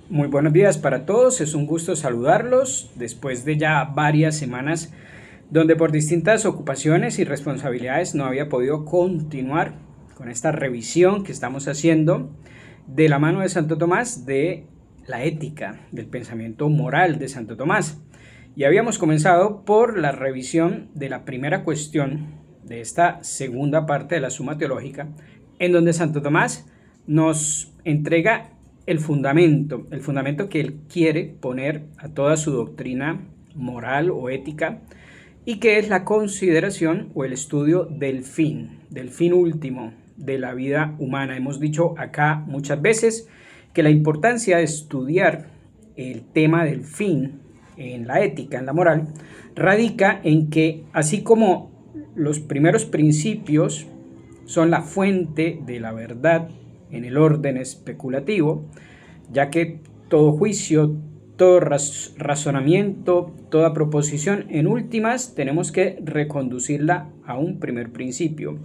Muy buenos días para todos, es un gusto saludarlos después de ya varias semanas donde por distintas ocupaciones y responsabilidades no había podido continuar con esta revisión que estamos haciendo de la mano de Santo Tomás de la ética, del pensamiento moral de Santo Tomás. Y habíamos comenzado por la revisión de la primera cuestión de esta segunda parte de la Suma Teológica, en donde Santo Tomás nos entrega el fundamento que él quiere poner a toda su doctrina moral o ética, y que es la consideración o el estudio del fin último de la vida humana. Hemos dicho acá muchas veces que la importancia de estudiar el tema del fin en la ética, en la moral, radica en que así como los primeros principios son la fuente de la verdad en el orden especulativo, ya que todo juicio, todo razonamiento, toda proposición, en últimas tenemos que reconducirla a un primer principio,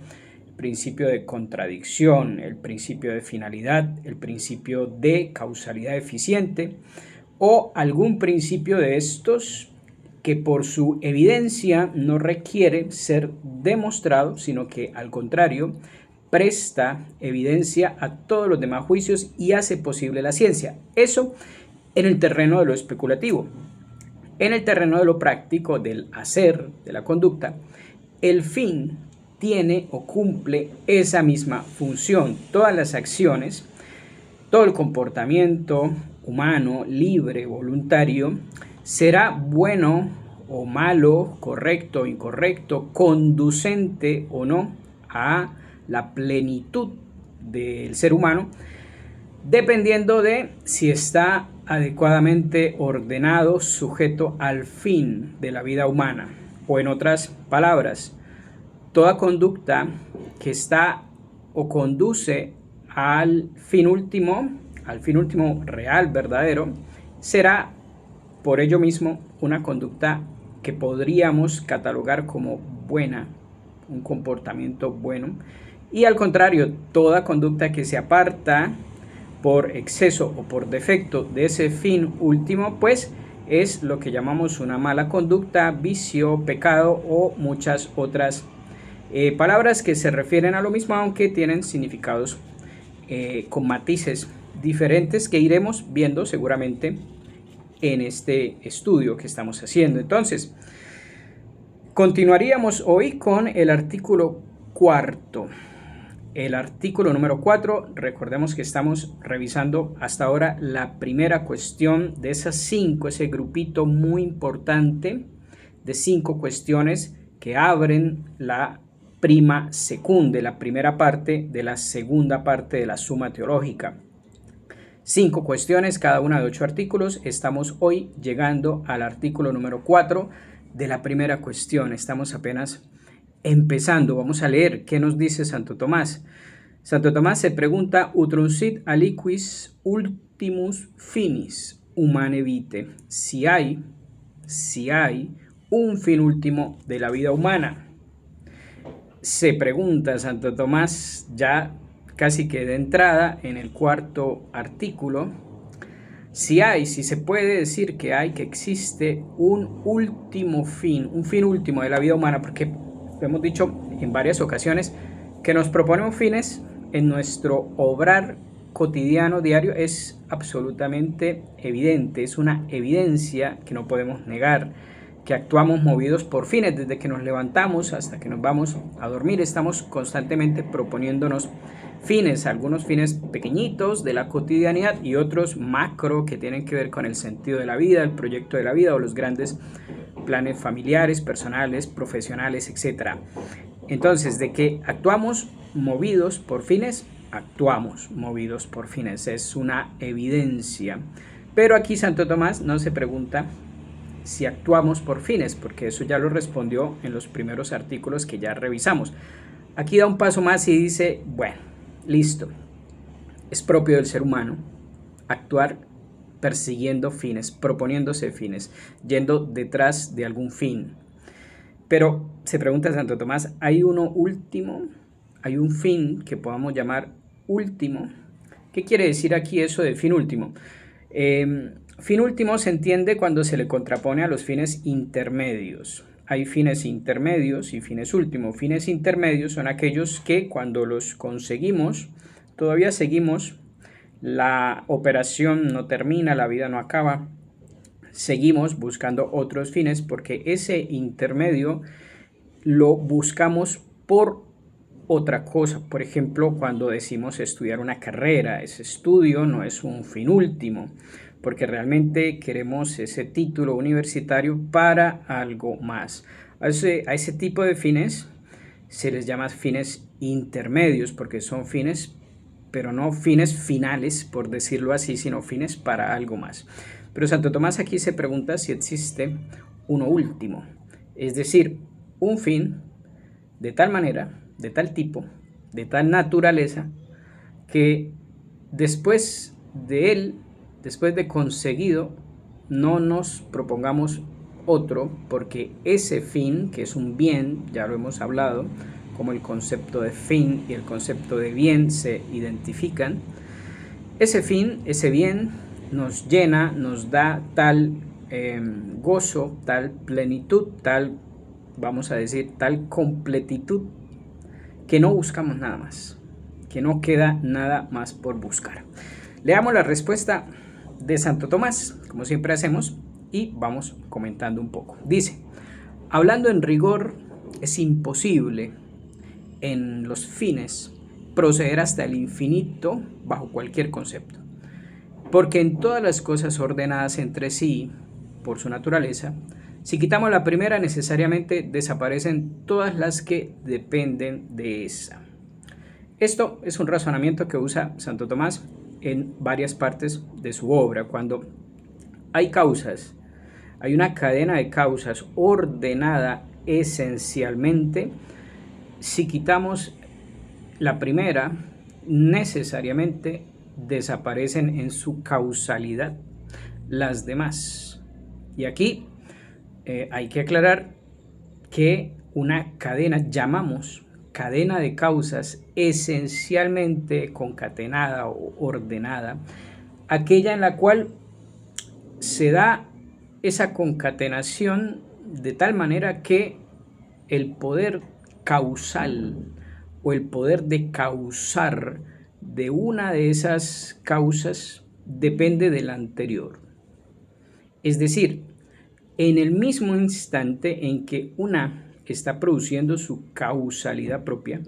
el principio de contradicción, el principio de finalidad, el principio de causalidad eficiente o algún principio de estos que por su evidencia no requiere ser demostrado, sino que al contrario presta evidencia a todos los demás juicios y hace posible la ciencia. Eso en el terreno de lo especulativo. En el terreno de lo práctico, del hacer, de la conducta, el fin tiene o cumple esa misma función. Todas las acciones, todo el comportamiento humano, libre, voluntario, será bueno o malo, correcto o incorrecto, conducente o no a la plenitud del ser humano, dependiendo de si está adecuadamente ordenado, sujeto al fin de la vida humana. O en otras palabras, toda conducta que está o conduce al fin último real, verdadero, será por ello mismo una conducta que podríamos catalogar como buena, un comportamiento bueno. Y al contrario, toda conducta que se aparta por exceso o por defecto de ese fin último, pues es lo que llamamos una mala conducta, vicio, pecado o muchas otras palabras que se refieren a lo mismo, aunque tienen significados con matices diferentes que iremos viendo seguramente en este estudio que estamos haciendo. Entonces, continuaríamos hoy con el artículo cuarto. El artículo número 4, recordemos que estamos revisando hasta ahora la primera cuestión de esas 5, ese grupito muy importante de 5 cuestiones que abren la prima secunde, la primera parte de la segunda parte de la Suma Teológica. 5 cuestiones, cada una de 8 artículos. Estamos hoy llegando al artículo número 4 de la primera cuestión. Estamos apenas empezando. Vamos a leer qué nos dice Santo Tomás. Santo Tomás se pregunta: utruncit aliquis ultimus finis humanae vitae. Si hay un fin último de la vida humana. Se pregunta Santo Tomás ya casi que de entrada en el cuarto artículo, si se puede decir que existe un último fin, un fin último de la vida humana, porque hemos dicho en varias ocasiones que nos proponemos fines en nuestro obrar cotidiano, diario, es absolutamente evidente, es una evidencia que no podemos negar, que actuamos movidos por fines. Desde que nos levantamos hasta que nos vamos a dormir estamos constantemente proponiéndonos fines, algunos fines pequeñitos de la cotidianidad y otros macro que tienen que ver con el sentido de la vida, el proyecto de la vida o los grandes planes familiares, personales, profesionales, etc. Entonces, de que actuamos movidos por fines, actuamos movidos por fines, es una evidencia. Pero aquí Santo Tomás no se pregunta si actuamos por fines, porque eso ya lo respondió en los primeros artículos que ya revisamos. Aquí da un paso más y dice, bueno, listo, es propio del ser humano actuar persiguiendo fines, proponiéndose fines, yendo detrás de algún fin. Pero se pregunta Santo Tomás, ¿hay uno último? ¿Hay un fin que podamos llamar último? ¿Qué quiere decir aquí eso de fin último? Fin último se entiende cuando se le contrapone a los fines intermedios. Hay fines intermedios y fines últimos. Fines intermedios son aquellos que cuando los conseguimos, todavía seguimos, la operación no termina, la vida no acaba, seguimos buscando otros fines porque ese intermedio lo buscamos por otra cosa. Por ejemplo, cuando decimos estudiar una carrera, ese estudio no es un fin último, porque realmente queremos ese título universitario para algo más. A ese tipo de fines se les llama fines intermedios, porque son fines, pero no fines finales, por decirlo así, sino fines para algo más. Pero Santo Tomás aquí se pregunta si existe uno último, es decir, un fin de tal manera, de tal tipo, de tal naturaleza, que después de él, después de conseguido, no nos propongamos otro, porque ese fin, que es un bien, ya lo hemos hablado, como el concepto de fin y el concepto de bien se identifican, ese fin, ese bien, nos llena, nos da tal gozo, tal plenitud, tal, vamos a decir, tal completitud, que no buscamos nada más, que no queda nada más por buscar. Leamos la respuesta de Santo Tomás, como siempre hacemos, y vamos comentando un poco. Dice, hablando en rigor, es imposible en los fines proceder hasta el infinito bajo cualquier concepto, porque en todas las cosas ordenadas entre sí, por su naturaleza, si quitamos la primera, necesariamente desaparecen todas las que dependen de esa. Esto es un razonamiento que usa Santo Tomás en varias partes de su obra. Cuando hay causas, hay una cadena de causas ordenada esencialmente, si quitamos la primera, necesariamente desaparecen en su causalidad las demás. Y aquí hay que aclarar que una cadena, llamamos cadena de causas esencialmente concatenada o ordenada, aquella en la cual se da esa concatenación de tal manera que el poder causal o el poder de causar de una de esas causas depende de la anterior. Es decir, en el mismo instante en que una está produciendo su causalidad propia,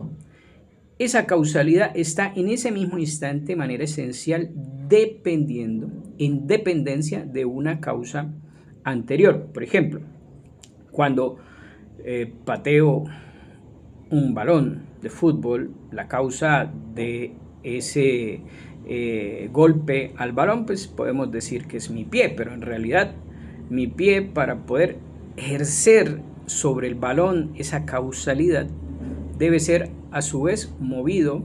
esa causalidad está en ese mismo instante de manera esencial dependiendo, en dependencia de una causa anterior. Por ejemplo, cuando pateo un balón de fútbol, la causa de ese golpe al balón, pues podemos decir que es mi pie, pero en realidad mi pie, para poder ejercer sobre el balón esa causalidad, debe ser a su vez movido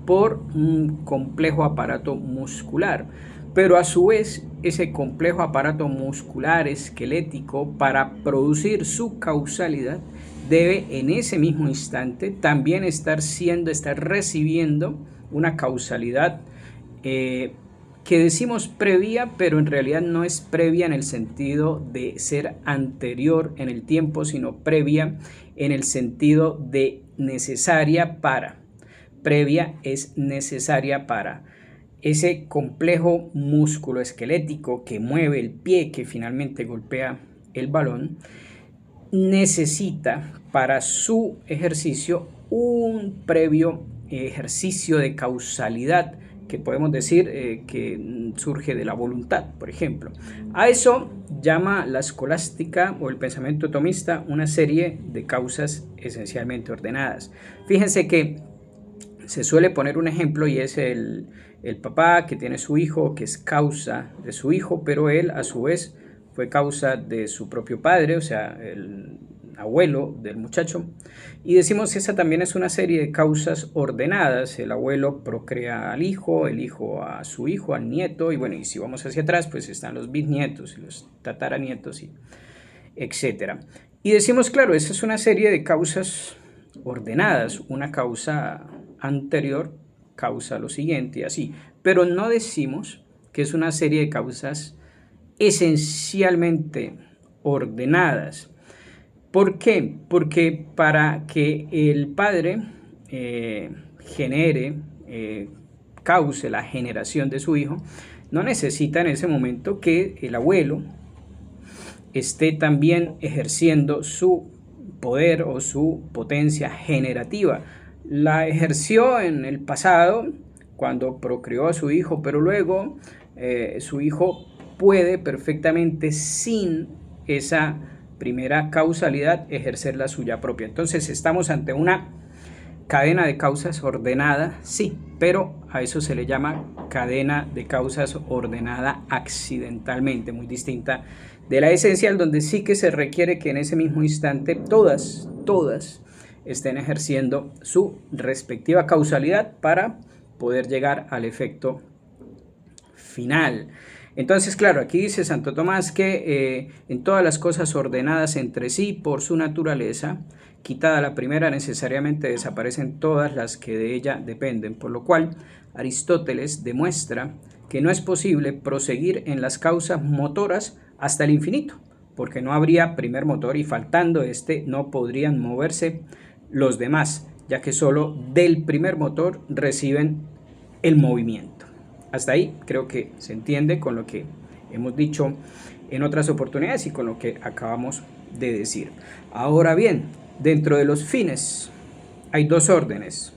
por un complejo aparato muscular, pero a su vez ese complejo aparato muscular esquelético, para producir su causalidad, debe en ese mismo instante también estar recibiendo una causalidad que decimos previa, pero en realidad no es previa en el sentido de ser anterior en el tiempo, sino previa en el sentido de necesaria para. Previa es necesaria para. Ese complejo músculo esquelético que mueve el pie, que finalmente golpea el balón, necesita para su ejercicio un previo ejercicio de causalidad, que podemos decir que surge de la voluntad, por ejemplo. A eso llama la escolástica o el pensamiento tomista una serie de causas esencialmente ordenadas. Fíjense que se suele poner un ejemplo y es el papá que tiene su hijo, que es causa de su hijo, pero él a su vez fue causa de su propio padre, o sea, el abuelo del muchacho, y decimos esa también es una serie de causas ordenadas. El abuelo procrea al hijo, el hijo a su hijo, al nieto, y bueno, y si vamos hacia atrás, pues están los bisnietos y los tataranietos, y etcétera. Y decimos, claro, esa es una serie de causas ordenadas, una causa anterior causa lo siguiente y así, pero no decimos que es una serie de causas esencialmente ordenadas. ¿Por qué? Porque para que el padre cause la generación de su hijo, no necesita en ese momento que el abuelo esté también ejerciendo su poder o su potencia generativa. La ejerció en el pasado cuando procreó a su hijo, pero luego su hijo puede perfectamente sin esa primera causalidad ejercer la suya propia. Entonces estamos ante una cadena de causas ordenada, sí, pero a eso se le llama cadena de causas ordenada accidentalmente, muy distinta de la esencial, donde sí que se requiere que en ese mismo instante todas estén ejerciendo su respectiva causalidad para poder llegar al efecto final. Entonces, claro, aquí dice Santo Tomás que en todas las cosas ordenadas entre sí por su naturaleza, quitada la primera, necesariamente desaparecen todas las que de ella dependen, por lo cual Aristóteles demuestra que no es posible proseguir en las causas motoras hasta el infinito, porque no habría primer motor y faltando este no podrían moverse los demás, ya que solo del primer motor reciben el movimiento. Hasta ahí creo que se entiende con lo que hemos dicho en otras oportunidades y con lo que acabamos de decir. Ahora bien, dentro de los fines hay dos órdenes,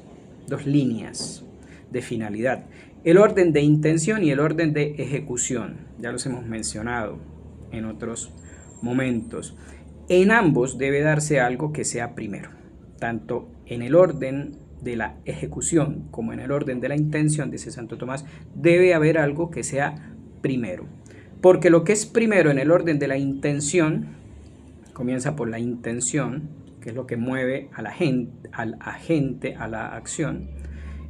dos líneas de finalidad. El orden de intención y el orden de ejecución. Ya los hemos mencionado en otros momentos. En ambos debe darse algo que sea primero, tanto en el orden de la ejecución como en el orden de la intención, dice Santo Tomás, debe haber algo que sea primero. Porque lo que es primero en el orden de la intención, comienza por la intención, que es lo que mueve a la gente, al agente a la acción.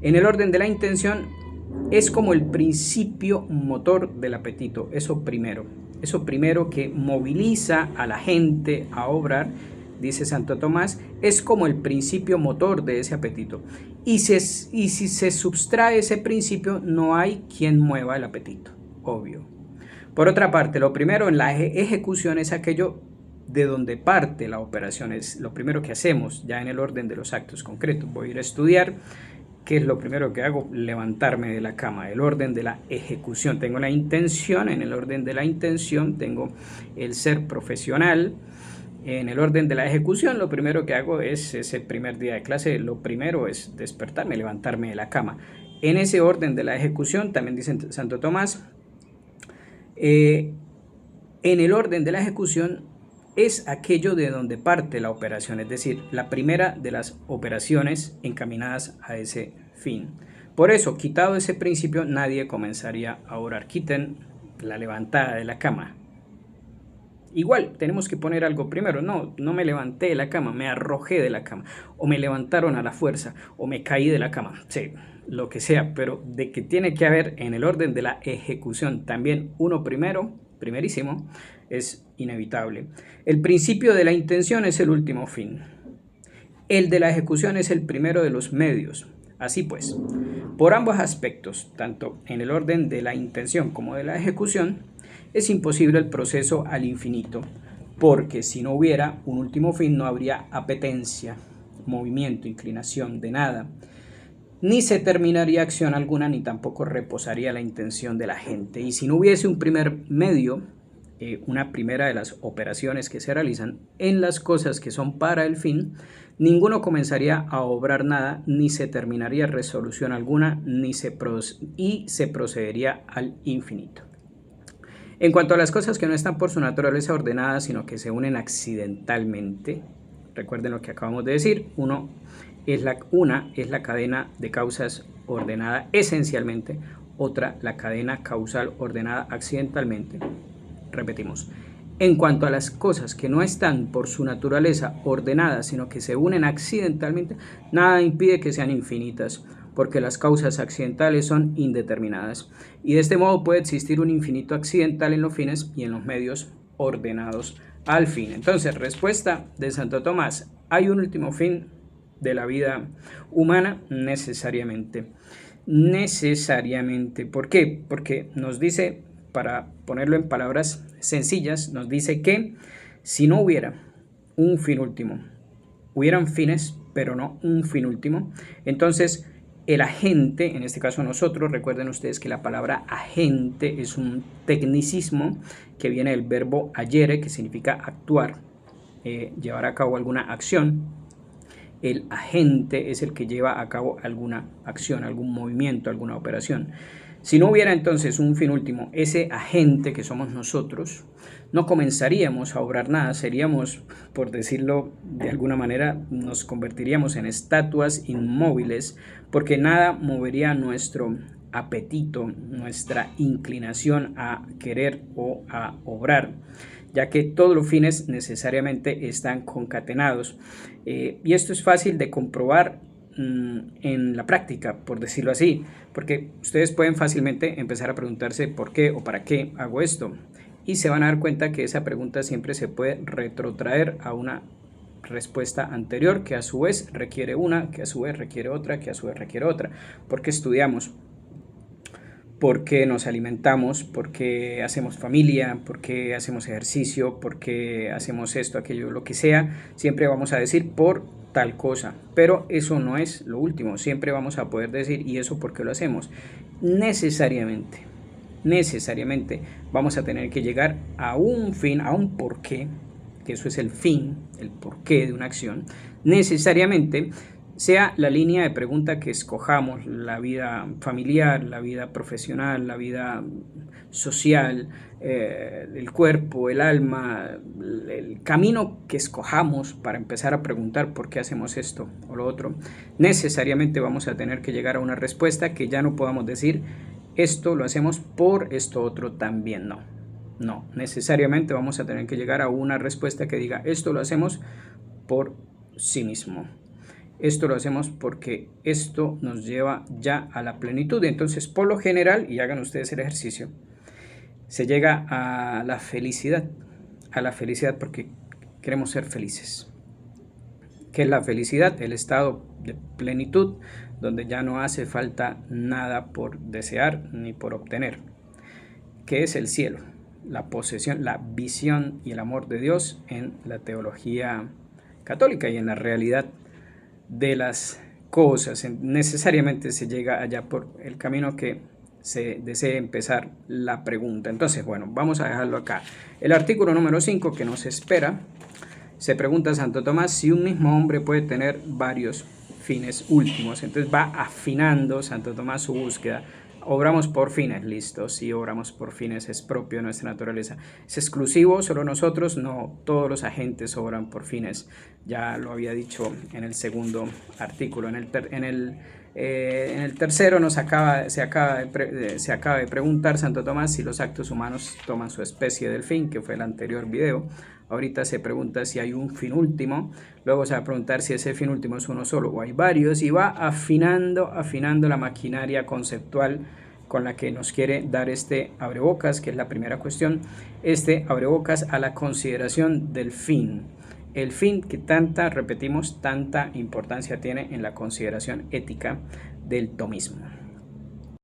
En el orden de la intención es como el principio motor del apetito, eso primero que moviliza a la gente a obrar, dice Santo Tomás, es como el principio motor de ese apetito. Y si se subtrae ese principio, no hay quien mueva el apetito, obvio. Por otra parte, lo primero en la ejecución es aquello de donde parte la operación, es lo primero que hacemos ya en el orden de los actos concretos. Voy a ir a estudiar. ¿Qué es lo primero que hago? Levantarme de la cama, el orden de la ejecución. Tengo la intención, en el orden de la intención tengo el ser profesional. En el orden de la ejecución, lo primero que hago es ese primer día de clase, lo primero es despertarme, levantarme de la cama. En ese orden de la ejecución, también dice Santo Tomás, en el orden de la ejecución es aquello de donde parte la operación, es decir, la primera de las operaciones encaminadas a ese fin. Por eso, quitado ese principio, nadie comenzaría a orar. Quiten la levantada de la cama. Igual, tenemos que poner algo primero. No me levanté de la cama, me arrojé de la cama, o me levantaron a la fuerza, o me caí de la cama. Sí, lo que sea, pero de que tiene que haber en el orden de la ejecución también uno primerísimo, es inevitable. El principio de la intención es el último fin. El de la ejecución es el primero de los medios. Así pues, por ambos aspectos, tanto en el orden de la intención como de la ejecución, es imposible el proceso al infinito, porque si no hubiera un último fin no habría apetencia, movimiento, inclinación de nada, ni se terminaría acción alguna, ni tampoco reposaría la intención de la gente. Y si no hubiese un primer medio, una primera de las operaciones que se realizan en las cosas que son para el fin, ninguno comenzaría a obrar nada, ni se terminaría resolución alguna, y se procedería al infinito. En cuanto a las cosas que no están por su naturaleza ordenadas, sino que se unen accidentalmente, recuerden lo que acabamos de decir, una es la cadena de causas ordenada esencialmente, otra la cadena causal ordenada accidentalmente. Repetimos, en cuanto a las cosas que no están por su naturaleza ordenadas, sino que se unen accidentalmente, nada impide que sean infinitas, porque las causas accidentales son indeterminadas, y de este modo puede existir un infinito accidental en los fines y en los medios ordenados al fin. Entonces, respuesta de Santo Tomás, ¿hay un último fin de la vida humana? Necesariamente. necesariamente. ¿Por qué? Porque nos dice, para ponerlo en palabras sencillas, nos dice que si no hubiera un fin último, hubieran fines, pero no un fin último, entonces el agente, en este caso nosotros, recuerden ustedes que la palabra agente es un tecnicismo que viene del verbo agere, que significa actuar, llevar a cabo alguna acción. El agente es el que lleva a cabo alguna acción, algún movimiento, alguna operación. Si no hubiera entonces un fin último, ese agente que somos nosotros, no comenzaríamos a obrar nada, seríamos, por decirlo de alguna manera, nos convertiríamos en estatuas inmóviles, porque nada movería nuestro apetito, nuestra inclinación a querer o a obrar, ya que todos los fines necesariamente están concatenados. Y esto es fácil de comprobar en la práctica, por decirlo así, porque ustedes pueden fácilmente empezar a preguntarse por qué o para qué hago esto, y se van a dar cuenta que esa pregunta siempre se puede retrotraer a una respuesta anterior, que a su vez requiere una, que a su vez requiere otra, que a su vez requiere otra. Porque estudiamos, porque nos alimentamos, porque hacemos familia, porque hacemos ejercicio, porque hacemos esto, aquello, lo que sea, siempre vamos a decir por tal cosa, pero eso no es lo último. Siempre vamos a poder decir, ¿y eso por qué lo hacemos? Necesariamente vamos a tener que llegar a un fin, a un porqué, que eso es el fin, el porqué de una acción. Necesariamente, sea la línea de pregunta que escojamos, la vida familiar, la vida profesional, la vida social, el cuerpo, el alma, el camino que escojamos para empezar a preguntar por qué hacemos esto o lo otro, necesariamente vamos a tener que llegar a una respuesta que ya no podamos decir esto lo hacemos por esto otro también. No, necesariamente vamos a tener que llegar a una respuesta que diga esto lo hacemos por sí mismo. Esto lo hacemos porque esto nos lleva ya a la plenitud. Entonces, por lo general, y hagan ustedes el ejercicio, se llega a la felicidad porque queremos ser felices. ¿Qué es la felicidad? El estado de plenitud, donde ya no hace falta nada por desear ni por obtener. ¿Qué es el cielo? La posesión, la visión y el amor de Dios en la teología católica y en la realidad de las cosas. Necesariamente se llega allá por el camino que se desee empezar la pregunta. Entonces, bueno, vamos a dejarlo acá. El artículo número 5 que nos espera, se pregunta a Santo Tomás si un mismo hombre puede tener varios fines últimos. Entonces va afinando Santo Tomás su búsqueda. Obramos por fines, listo. Si obramos por fines es propio de nuestra naturaleza. ¿Es exclusivo solo nosotros? No, todos los agentes obran por fines. Ya lo había dicho en el segundo artículo. En el tercero se acaba de preguntar Santo Tomás si los actos humanos toman su especie del fin, que fue el anterior video. Ahorita se pregunta si hay un fin último, luego se va a preguntar si ese fin último es uno solo o hay varios, y va afinando la maquinaria conceptual con la que nos quiere dar este abrebocas, que es la primera cuestión, este abrebocas a la consideración del fin. El fin que tanta importancia tiene en la consideración ética del tomismo.